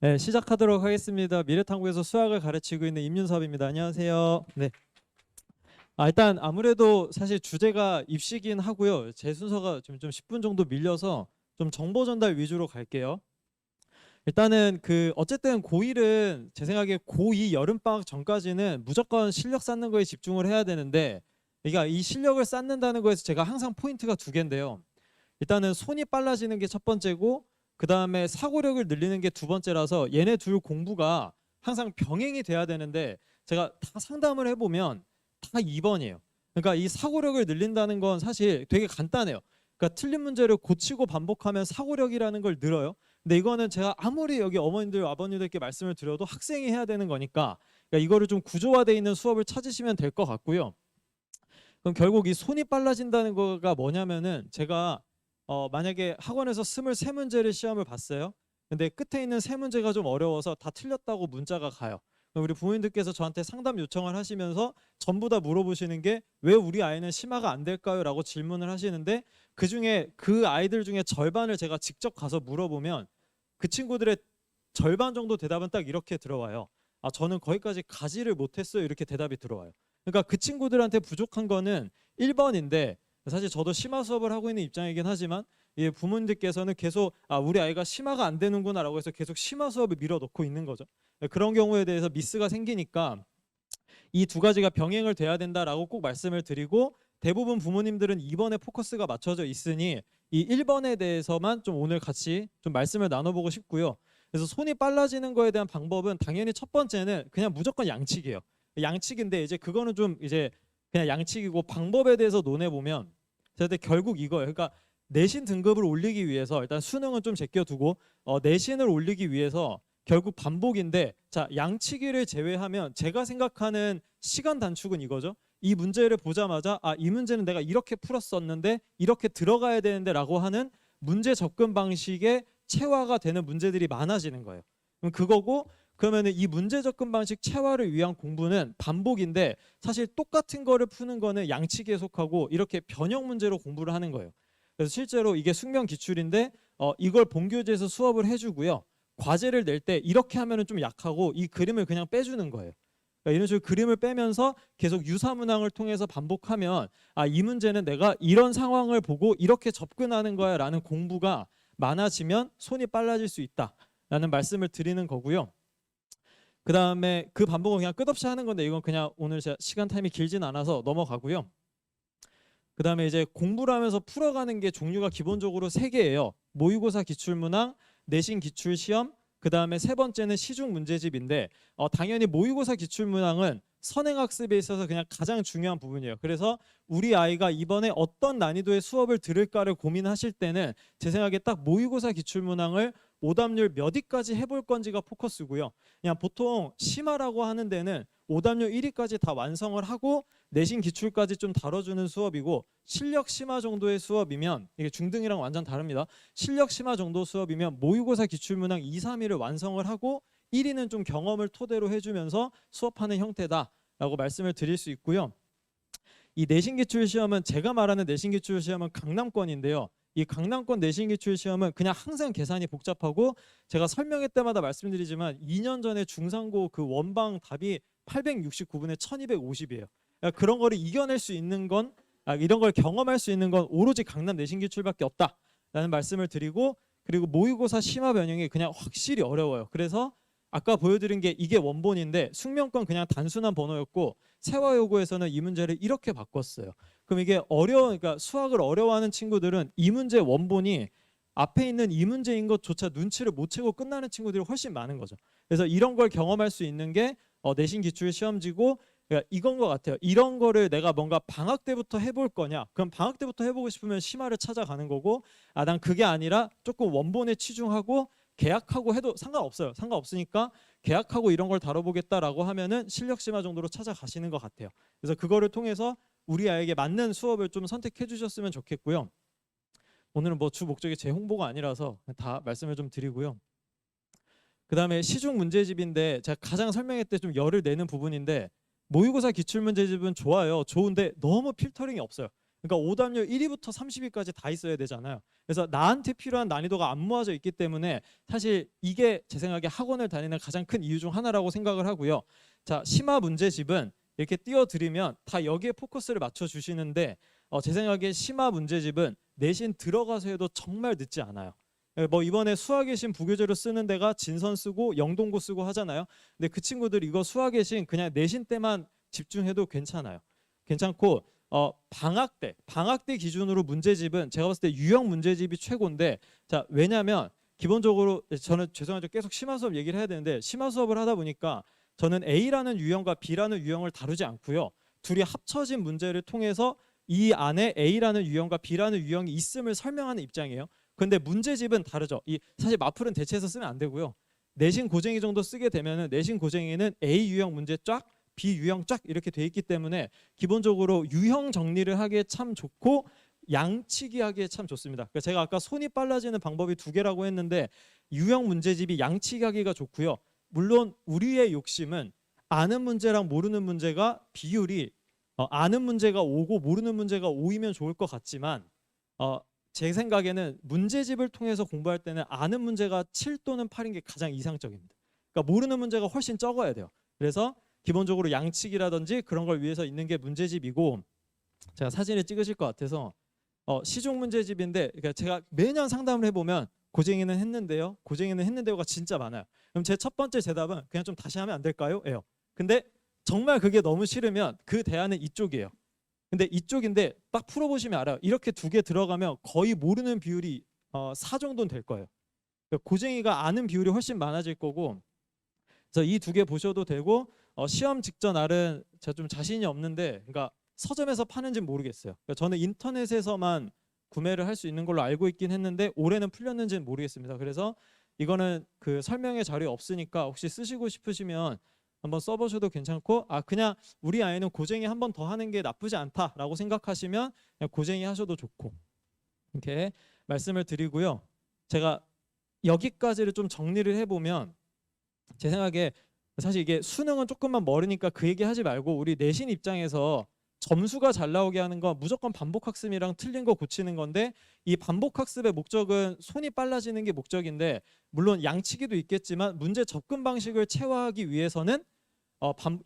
네, 시작하도록 하겠습니다. 미래탐구에서 수학을 가르치고 있는 임윤섭입니다. 안녕하세요. 네. 일단 아무래도 사실 주제가 입시긴 하고요. 제 순서가 좀 10분 정도 밀려서 좀 정보 전달 위주로 갈게요. 일단은 어쨌든 고1은 제 생각에 고2 여름방학 전까지는 무조건 실력 쌓는 거에 집중을 해야 되는데, 그러니까 이 실력을 쌓는다는 거에서 제가 항상 포인트가 두 개인데요. 일단은 손이 빨라지는 게 첫 번째고, 그 다음에 사고력을 늘리는 게 두 번째라서 얘네 둘 공부가 항상 병행이 돼야 되는데, 제가 다 상담을 해보면 다 2번이에요. 그러니까 이 사고력을 늘린다는 건 사실 되게 간단해요. 그러니까 틀린 문제를 고치고 반복하면 사고력이라는 걸 늘어요. 근데 이거는 제가 아무리 여기 어머님들 아버님들께 말씀을 드려도 학생이 해야 되는 거니까, 그러니까 이거를 좀 구조화되어 있는 수업을 찾으시면 될 것 같고요. 그럼 결국 이 손이 빨라진다는 거가 뭐냐면은, 제가 만약에 학원에서 23문제를 시험을 봤어요. 근데 끝에 있는 세 문제가 좀 어려워서 다 틀렸다고 문자가 가요. 그럼 우리 부모님들께서 저한테 상담 요청을 하시면서 전부 다 물어보시는 게, 왜 우리 아이는 심화가 안 될까요? 라고 질문을 하시는데, 그중에 그 아이들 중에 절반을 제가 직접 가서 물어보면 그 친구들의 절반 정도 대답은 딱 이렇게 들어와요. 저는 거기까지 가지를 못했어요. 이렇게 대답이 들어와요. 그러니까 그 친구들한테 부족한 거는 1번인데, 사실 저도 심화 수업을 하고 있는 입장이긴 하지만 부모님들께서는 계속 우리 아이가 심화가 안 되는구나 라고 해서 계속 심화 수업을 밀어넣고 있는 거죠. 그런 경우에 대해서 미스가 생기니까 이 두 가지가 병행을 돼야 된다라고 꼭 말씀을 드리고, 대부분 부모님들은 2번에 포커스가 맞춰져 있으니 이 1번에 대해서만 좀 오늘 같이 좀 말씀을 나눠보고 싶고요. 그래서 손이 빨라지는 거에 대한 방법은 당연히 첫 번째는 그냥 무조건 양치기예요. 양치기인데 이제 그거는 좀 이제 그냥 양치기고, 방법에 대해서 논해보면 근데 결국 이거예요. 그러니까 내신 등급을 올리기 위해서 일단 수능은 좀 제껴두고 내신을 올리기 위해서 결국 반복인데, 자, 양치기를 제외하면 제가 생각하는 시간 단축은 이거죠. 이 문제를 보자마자 이 문제는 내가 이렇게 풀었었는데 이렇게 들어가야 되는데 라고 하는 문제 접근 방식의 체화가 되는 문제들이 많아지는 거예요. 그럼 그거고, 그러면 이 문제 접근 방식 체화를 위한 공부는 반복인데, 사실 똑같은 거를 푸는 거는 양치기에 속하고 이렇게 변형 문제로 공부를 하는 거예요. 그래서 실제로 이게 숙명 기출인데 이걸 본교재에서 수업을 해주고요. 과제를 낼 때 이렇게 하면은 좀 약하고 이 그림을 그냥 빼주는 거예요. 그러니까 이런 식으로 그림을 빼면서 계속 유사문항을 통해서 반복하면 이 문제는 내가 이런 상황을 보고 이렇게 접근하는 거야 라는 공부가 많아지면 손이 빨라질 수 있다라는 말씀을 드리는 거고요. 그 다음에 그 반복은 그냥 끝없이 하는 건데, 이건 그냥 오늘 제가 시간 타임이 길진 않아서 넘어가고요. 그 다음에 이제 공부를 하면서 풀어가는 게 종류가 기본적으로 3개예요. 모의고사 기출문항, 내신 기출시험, 그 다음에 세 번째는 시중 문제집인데, 당연히 모의고사 기출문항은 선행학습에 있어서 그냥 가장 중요한 부분이에요. 그래서 우리 아이가 이번에 어떤 난이도의 수업을 들을까를 고민하실 때는 제 생각에 딱 모의고사 기출문항을 오답률 몇 위까지 해볼 건지가 포커스고요. 그냥 보통 심화라고 하는 데는 오답률 1위까지 다 완성을 하고 내신 기출까지 좀 다뤄주는 수업이고, 실력 심화 정도의 수업이면, 이게 중등이랑 완전 다릅니다. 실력 심화 정도 수업이면 모의고사 기출문항 2, 3위를 완성을 하고 1위는 좀 경험을 토대로 해주면서 수업하는 형태다라고 말씀을 드릴 수 있고요. 이 내신 기출 시험은, 제가 말하는 내신 기출 시험은 강남권인데요. 이 강남권 내신 기출 시험은 그냥 항상 계산이 복잡하고, 제가 설명회 때마다 말씀드리지만 2년 전에 중상고 그 원방 답이 869분에 1250이에요. 그러니까 그런 거를 이겨낼 수 있는 건, 이런 걸 경험할 수 있는 건 오로지 강남 내신 기출밖에 없다라는 말씀을 드리고, 그리고 모의고사 심화 변형이 그냥 확실히 어려워요. 그래서 아까 보여드린 게 이게 원본인데 숙명권 그냥 단순한 번호였고, 세화 요구에서는 이 문제를 이렇게 바꿨어요. 그럼 이게 그러니까 수학을 어려워하는 친구들은 이 문제 원본이 앞에 있는 이 문제인 것조차 눈치를 못 채고 끝나는 친구들이 훨씬 많은 거죠. 그래서 이런 걸 경험할 수 있는 게 내신 기출 시험지고, 그러니까 이건 것 같아요. 이런 거를 내가 뭔가 방학 때부터 해볼 거냐? 그럼 방학 때부터 해보고 싶으면 심화를 찾아가는 거고, 난 그게 아니라 조금 원본에 치중하고 계약하고 해도 상관없어요. 상관없으니까 계약하고 이런 걸 다뤄보겠다라고 하면은 실력 심화 정도로 찾아가시는 것 같아요. 그래서 그거를 통해서 우리 아이에게 맞는 수업을 좀 선택해 주셨으면 좋겠고요. 오늘은 뭐 주 목적이 제 홍보가 아니라서 다 말씀을 좀 드리고요. 그 다음에 시중 문제집인데, 제가 가장 설명회 때 좀 열을 내는 부분인데, 모의고사 기출문제집은 좋아요. 좋은데 너무 필터링이 없어요. 그러니까 오답률 1위부터 30위까지 다 있어야 되잖아요. 그래서 나한테 필요한 난이도가 안 모아져 있기 때문에 사실 이게 제 생각에 학원을 다니는 가장 큰 이유 중 하나라고 생각을 하고요. 자, 심화 문제집은 이렇게 띄워드리면 다 여기에 포커스를 맞춰 주시는데 제 생각에 심화 문제집은 내신 들어가서 해도 정말 늦지 않아요. 뭐 이번에 수학의 신 부교재로 쓰는 데가 진선 쓰고 영동고 쓰고 하잖아요. 근데 그 친구들 이거 수학의 신 그냥 내신 때만 집중해도 괜찮아요. 괜찮고 방학 때 기준으로 문제집은 제가 봤을 때 유형 문제집이 최고인데, 자, 왜냐면 기본적으로 저는 죄송하죠, 계속 심화 수업 얘기를 해야 되는데 심화 수업을 하다 보니까 저는 A라는 유형과 B라는 유형을 다루지 않고요. 둘이 합쳐진 문제를 통해서 이 안에 A라는 유형과 B라는 유형이 있음을 설명하는 입장이에요. 근데 문제집은 다르죠. 사실 마플은 대체해서 쓰면 안 되고요. 내신 고쟁이 정도 쓰게 되면은 내신 고쟁이는 A 유형 문제 쫙, B 유형 쫙 이렇게 돼 있기 때문에 기본적으로 유형 정리를 하기에 참 좋고 양치기 하기에 참 좋습니다. 그러니까 제가 아까 손이 빨라지는 방법이 두 개라고 했는데 유형 문제집이 양치기 하기가 좋고요. 물론 우리의 욕심은 아는 문제랑 모르는 문제가 비율이 아는 문제가 5고 모르는 문제가 5이면 좋을 것 같지만 제 생각에는 문제집을 통해서 공부할 때는 아는 문제가 7 또는 8인 게 가장 이상적입니다. 그러니까 모르는 문제가 훨씬 적어야 돼요. 그래서 기본적으로 양치기라든지 그런 걸 위해서 있는 게 문제집이고, 제가 사진을 찍으실 것 같아서 시중 문제집인데, 그러니까 제가 매년 상담을 해보면 고쟁이는 했는데요, 고쟁이는 했는데요가 진짜 많아요. 그럼 제 첫 번째 대답은 그냥 좀 다시 하면 안 될까요? 예요. 근데 정말 그게 너무 싫으면 그 대안은 이쪽이에요. 근데 이쪽인데 딱 풀어보시면 알아요. 이렇게 두 개 들어가면 거의 모르는 비율이 4 정도는 될 거예요. 그러니까 고쟁이가 아는 비율이 훨씬 많아질 거고, 그래서 이 두 개 보셔도 되고, 시험 직전 알은 제가 좀 자신이 없는데, 그러니까 서점에서 파는지는 모르겠어요. 그러니까 저는 인터넷에서만 구매를 할 수 있는 걸로 알고 있긴 했는데 올해는 풀렸는지는 모르겠습니다. 그래서 이거는 그 설명의 자료에 없으니까 혹시 쓰시고 싶으시면 한번 써보셔도 괜찮고, 그냥 우리 아이는 고쟁이 한 번 더 하는 게 나쁘지 않다라고 생각하시면 그냥 고쟁이 하셔도 좋고, 이렇게 말씀을 드리고요. 제가 여기까지를 좀 정리를 해보면 제 생각에 사실 이게 수능은 조금만 멀으니까 그 얘기 하지 말고 우리 내신 입장에서 점수가 잘 나오게 하는 건 무조건 반복학습이랑 틀린 거 고치는 건데, 이 반복학습의 목적은 손이 빨라지는 게 목적인데 물론 양치기도 있겠지만 문제 접근 방식을 체화하기 위해서는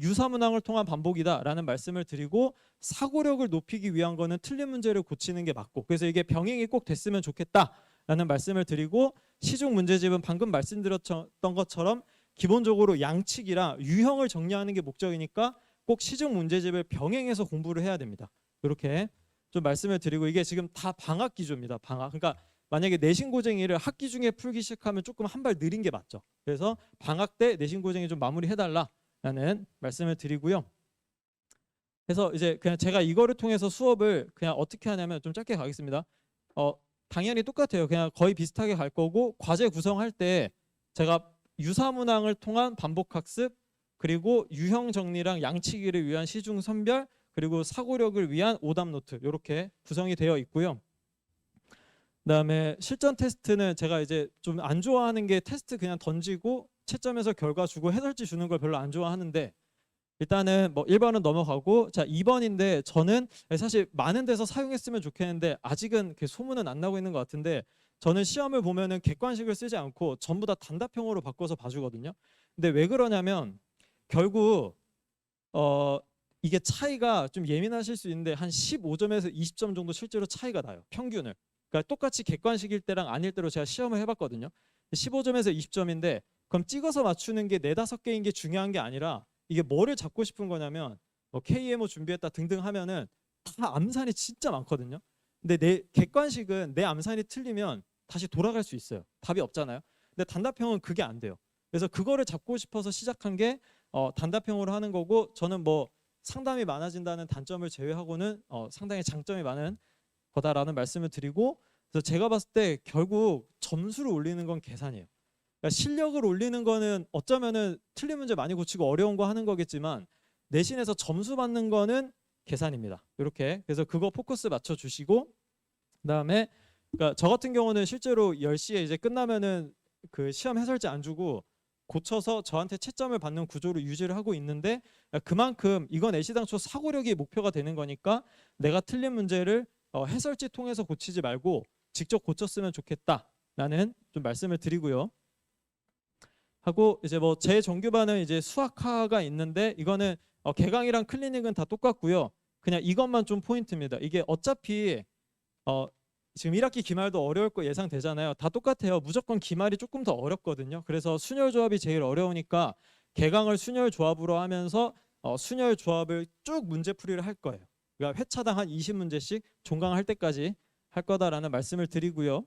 유사문항을 통한 반복이다라는 말씀을 드리고, 사고력을 높이기 위한 거는 틀린 문제를 고치는 게 맞고, 그래서 이게 병행이 꼭 됐으면 좋겠다라는 말씀을 드리고, 시중 문제집은 방금 말씀드렸던 것처럼 기본적으로 양치기랑 유형을 정리하는 게 목적이니까 꼭 시중 문제집을 병행해서 공부를 해야 됩니다. 이렇게 좀 말씀을 드리고, 이게 지금 다 방학 기조입니다. 방학. 그러니까 만약에 내신 고쟁이를 학기 중에 풀기 시작하면 조금 한 발 느린 게 맞죠. 그래서 방학 때 내신 고쟁이 좀 마무리해달라는 말씀을 드리고요. 그래서 이제 그냥 제가 이거를 통해서 수업을 그냥 어떻게 하냐면 좀 짧게 가겠습니다. 당연히 똑같아요. 그냥 거의 비슷하게 갈 거고, 과제 구성할 때 제가 유사문항을 통한 반복학습, 그리고 유형 정리랑 양치기를 위한 시중 선별, 그리고 사고력을 위한 오답 노트, 이렇게 구성이 되어 있고요. 그다음에 실전 테스트는 제가 이제 좀 안 좋아하는 게 테스트 그냥 던지고 채점해서 결과 주고 해설지 주는 걸 별로 안 좋아하는데, 일단은 뭐 1번은 넘어가고, 자 2번인데 저는 사실 많은 데서 사용했으면 좋겠는데 아직은 그 소문은 안 나고 있는 것 같은데, 저는 시험을 보면은 객관식을 쓰지 않고 전부 다 단답형으로 바꿔서 봐주거든요. 근데 왜 그러냐면 결국 이게 차이가 좀 예민하실 수 있는데 한 15점에서 20점 정도 실제로 차이가 나요. 평균을. 그러니까 똑같이 객관식일 때랑 아닐 때로 제가 시험을 해봤거든요. 15점에서 20점인데 그럼 찍어서 맞추는 게 4-5개인 게 중요한 게 아니라 이게 뭐를 잡고 싶은 거냐면 뭐 KMO 준비했다 등등 하면은 다 암산이 진짜 많거든요. 근데 내 객관식은 내 암산이 틀리면 다시 돌아갈 수 있어요. 답이 없잖아요. 근데 단답형은 그게 안 돼요. 그래서 그거를 잡고 싶어서 시작한 게 단답형으로 하는 거고, 저는 뭐 상담이 많아진다는 단점을 제외하고는 상당히 장점이 많은 거다라는 말씀을 드리고, 그래서 제가 봤을 때 결국 점수를 올리는 건 계산이에요. 그러니까 실력을 올리는 거는 어쩌면은 틀린 문제 많이 고치고 어려운 거 하는 거겠지만 내신에서 점수 받는 거는 계산입니다. 이렇게. 그래서 그거 포커스 맞춰 주시고, 그다음에 그러니까 저 같은 경우는 실제로 10시에 이제 끝나면은 그 시험 해설지 안 주고 고쳐서 저한테 채점을 받는 구조를 유지를 하고 있는데 그만큼 이건 애시당초 사고력이 목표가 되는 거니까 내가 틀린 문제를 해설지 통해서 고치지 말고 직접 고쳤으면 좋겠다라는 좀 말씀을 드리고요. 하고 이제 뭐 제 정규반은 이제 수학화가 있는데 이거는 개강이랑 클리닉은 다 똑같고요. 그냥 이것만 좀 포인트입니다. 이게 어차피 지금 1학기 기말도 어려울 거 예상되잖아요. 다 똑같아요. 무조건 기말이 조금 더 어렵거든요. 그래서 순열 조합이 제일 어려우니까 개강을 순열 조합으로 하면서 순열 조합을 쭉 문제풀이를 할 거예요. 그러니까 회차당 한 20문제씩 종강할 때까지 할 거다라는 말씀을 드리고요.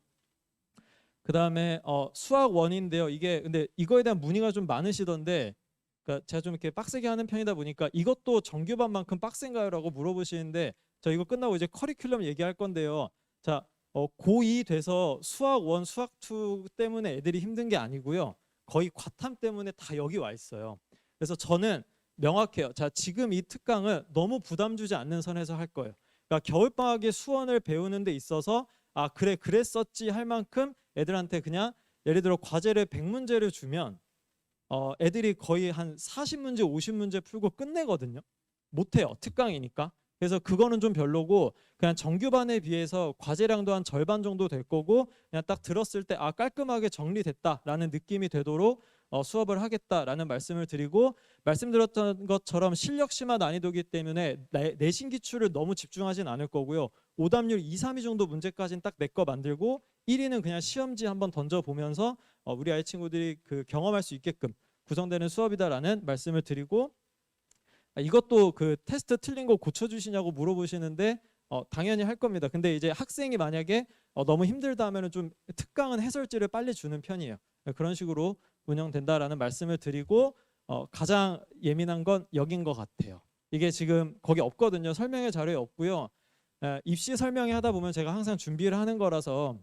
그 다음에 수학 원인데요. 이게 근데 이거에 대한 문의가 좀 많으시던데, 그러니까 제가 좀 이렇게 빡세게 하는 편이다 보니까 이것도 정규반만큼 빡센가요?라고 물어보시는데 저 이거 끝나고 이제 커리큘럼 얘기할 건데요. 자, 고2 돼서 수학 1, 수학 2 때문에 애들이 힘든 게 아니고요. 거의 과탐 때문에 다 여기 와 있어요. 그래서 저는 명확해요. 자, 지금 이 특강은 너무 부담 주지 않는 선에서 할 거예요. 그러니까 겨울방학에 수원을 배우는 데 있어서 아 그래 그랬었지 할 만큼 애들한테 그냥 예를 들어 과제를 100문제를 주면 애들이 거의 한 40문제 50문제 풀고 끝내거든요. 못해요. 특강이니까. 그래서 그거는 좀 별로고 그냥 정규반에 비해서 과제량도 한 절반 정도 될 거고 그냥 딱 들었을 때 아 깔끔하게 정리됐다라는 느낌이 되도록 수업을 하겠다라는 말씀을 드리고, 말씀드렸던 것처럼 실력 심화 난이도이기 때문에 내신 기출을 너무 집중하진 않을 거고요. 오답률 2, 3위 정도 문제까지는 딱 내 거 만들고 1위는 그냥 시험지 한번 던져보면서 우리 아이 친구들이 그 경험할 수 있게끔 구성되는 수업이다라는 말씀을 드리고, 이것도 그 테스트 틀린 거 고쳐주시냐고 물어보시는데 당연히 할 겁니다. 근데 이제 학생이 만약에 너무 힘들다 하면은 좀 특강은 해설지를 빨리 주는 편이에요. 그런 식으로 운영된다라는 말씀을 드리고 가장 예민한 건 여긴 것 같아요. 이게 지금 거기 없거든요. 설명의 자료에 없고요. 입시 설명회 하다 보면 제가 항상 준비를 하는 거라서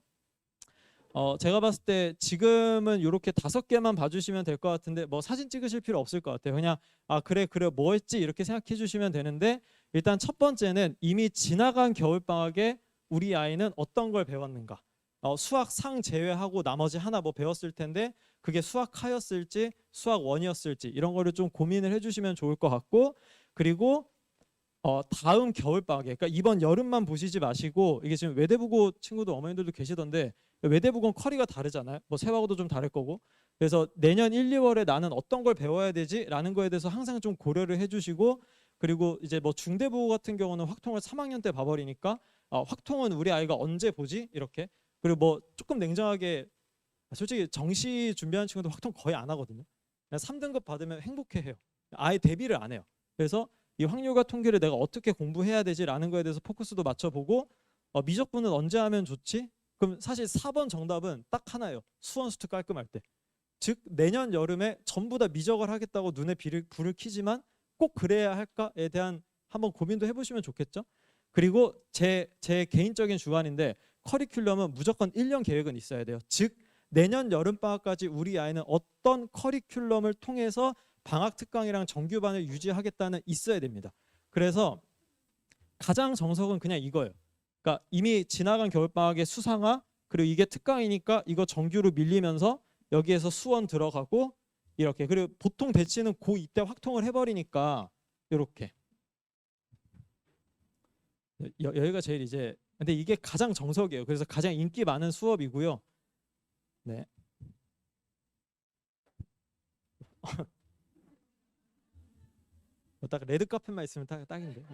제가 봤을 때 지금은 이렇게 5개만 봐주시면 될 것 같은데 뭐 사진 찍으실 필요 없을 것 같아요. 그냥 아 그래 뭐 했지 이렇게 생각해 주시면 되는데, 일단 첫 번째는 이미 지나간 겨울방학에 우리 아이는 어떤 걸 배웠는가, 수학 상 제외하고 나머지 하나 뭐 배웠을 텐데 그게 수학하였을지 수학 원이었을지 이런 거를 좀 고민을 해주시면 좋을 것 같고, 그리고 다음 겨울방학에, 그러니까 이번 여름만 보시지 마시고, 이게 지금 외대부고 친구들 어머님들도 계시던데 외대부고는 커리가 다르잖아요. 뭐 세하고도 좀 다를 거고. 그래서 내년 1, 2월에 나는 어떤 걸 배워야 되지라는 거에 대해서 항상 좀 고려를 해주시고, 그리고 이제 뭐 중대부고 같은 경우는 확통을 3학년 때 봐버리니까 확통은 우리 아이가 언제 보지 이렇게. 그리고 뭐 조금 냉정하게 솔직히 정시 준비하는 친구들 확통 거의 안 하거든요. 그냥 3등급 받으면 행복해해요. 아예 대비를 안 해요. 그래서 이 확률과 통계를 내가 어떻게 공부해야 되지라는 거에 대해서 포커스도 맞춰보고, 미적분은 언제 하면 좋지? 그럼 사실 4번 정답은 딱 하나예요. 수원 수특 깔끔할 때. 즉 내년 여름에 전부 다 미적을 하겠다고 눈에 불을 켜지만 꼭 그래야 할까에 대한 한번 고민도 해보시면 좋겠죠. 그리고 제 개인적인 주관인데 커리큘럼은 무조건 1년 계획은 있어야 돼요. 즉 내년 여름방학까지 우리 아이는 어떤 커리큘럼을 통해서 방학 특강이랑 정규반을 유지하겠다는 있어야 됩니다. 그래서 가장 정석은 그냥 이거예요. 그러니까 이미 지나간 겨울방학의 수상화, 그리고 이게 특강이니까 이거 정규로 밀리면서 여기에서 수원 들어가고 이렇게. 그리고 보통 배치는 고2 때 확통을 해버리니까 이렇게. 여기가 제일 이제 근데 이게 가장 정석이에요. 그래서 가장 인기 많은 수업이고요. 네. 딱 레드 카펫만 있으면 딱인데.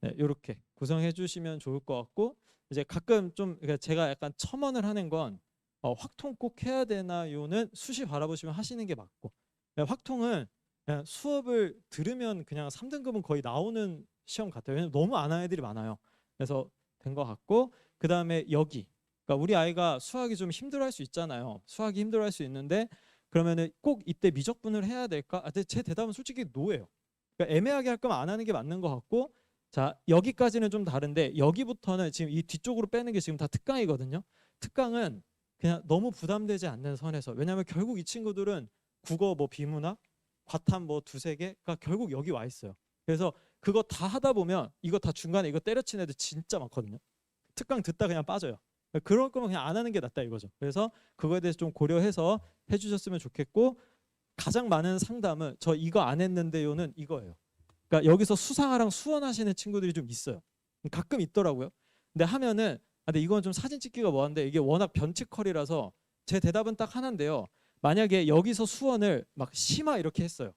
네, 이렇게 구성해 주시면 좋을 것 같고, 이제 가끔 좀 그러니까 제가 약간 첨언을 하는 건 확통 꼭 해야 되나요는 수시 바라보시면 하시는 게 맞고, 확통은 그냥 수업을 들으면 그냥 3등급은 거의 나오는 시험 같아요. 왜냐면 너무 안 하는 애들이 많아요. 그래서 된 것 같고, 그 다음에 여기 그러니까 우리 아이가 수학이 좀 힘들어할 수 있잖아요. 수학이 힘들어할 수 있는데 그러면은 꼭 이때 미적분을 해야 될까? 근데 제 대답은 솔직히 노예요. 그러니까 애매하게 할 거면 안 하는 게 맞는 것 같고, 자 여기까지는 좀 다른데 여기부터는 지금 이 뒤쪽으로 빼는 게 지금 다 특강이거든요. 특강은 그냥 너무 부담되지 않는 선에서, 왜냐하면 결국 이 친구들은 국어 뭐 비문학 과탐 뭐 2~3개가 결국 여기 와 있어요. 그래서 그거 다 하다 보면 이거 다 중간에 이거 때려친 애들 진짜 많거든요. 특강 듣다 그냥 빠져요. 그럴 거면 그냥 안 하는 게 낫다 이거죠. 그래서 그거에 대해서 좀 고려해서 해주셨으면 좋겠고, 가장 많은 상담은 저 이거 안 했는데요는 이거예요. 그러니까 여기서 수상화랑 수원하시는 친구들이 좀 있어요. 가끔 있더라고요. 근데 하면은 근데 이건 좀 사진 찍기가 뭐한데 이게 워낙 변칙컬이라서 제 대답은 딱 하나인데요. 만약에 여기서 수원을 막 심화 이렇게 했어요.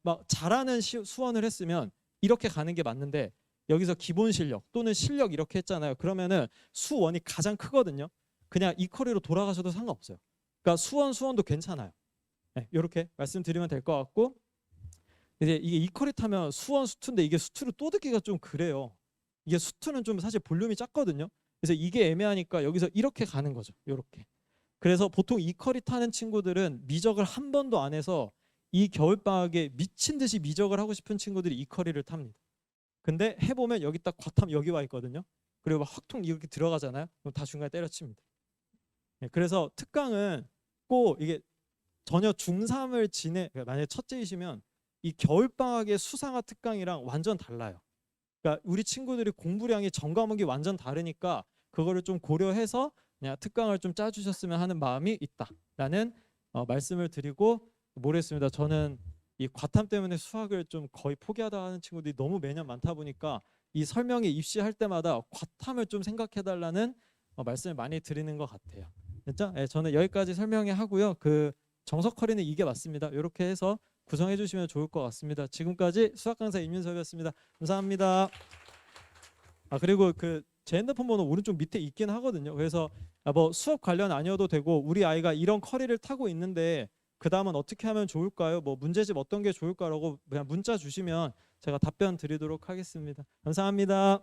막 잘하는 수원을 했으면 이렇게 가는 게 맞는데 여기서 기본 실력 또는 실력 이렇게 했잖아요. 그러면은 수원이 가장 크거든요. 그냥 이 커리로 돌아가셔도 상관없어요. 그러니까 수원도 괜찮아요. 네, 이렇게 말씀드리면 될 것 같고, 이제 이게 이 커리 타면 수투인데 이게 수투를 또 듣기가 좀 그래요. 이게 수투는 좀 사실 볼륨이 작거든요. 그래서 이게 애매하니까 여기서 이렇게 가는 거죠. 이렇게. 그래서 보통 이 커리 타는 친구들은 미적을 한 번도 안 해서 이 겨울방학에 미친 듯이 미적을 하고 싶은 친구들이 이 커리를 탑니다. 근데 해보면 여기 딱 과탐 여기 와 있거든요. 그리고 확통 이렇게 들어가잖아요. 그럼 다 중간에 때려칩니다. 네, 그래서 특강은 꼭 이게 전혀 중3을 만약에 첫째이시면 이 겨울방학의 수상화 특강이랑 완전 달라요. 그러니까 우리 친구들이 공부량이 전 과목이 완전 다르니까 그거를 좀 고려해서 그냥 특강을 좀 짜주셨으면 하는 마음이 있다라는 말씀을 드리고, 모르겠습니다. 저는 이 과탐 때문에 수학을 좀 거의 포기하다 하는 친구들이 너무 매년 많다 보니까 이 설명에 입시할 때마다 과탐을 좀 생각해달라는 말씀을 많이 드리는 것 같아요. 진짜? 네, 저는 여기까지 설명해 하고요. 그 정석 커리는 이게 맞습니다. 이렇게 해서 구성해 주시면 좋을 것 같습니다. 지금까지 수학 강사 임윤섭이었습니다. 감사합니다. 그리고 제 핸드폰 번호 오른쪽 밑에 있긴 하거든요. 그래서 뭐 수업 관련 아니어도 되고 우리 아이가 이런 커리를 타고 있는데 그 다음은 어떻게 하면 좋을까요? 뭐 문제집 어떤 게 좋을까라고 그냥 문자 주시면 제가 답변 드리도록 하겠습니다. 감사합니다.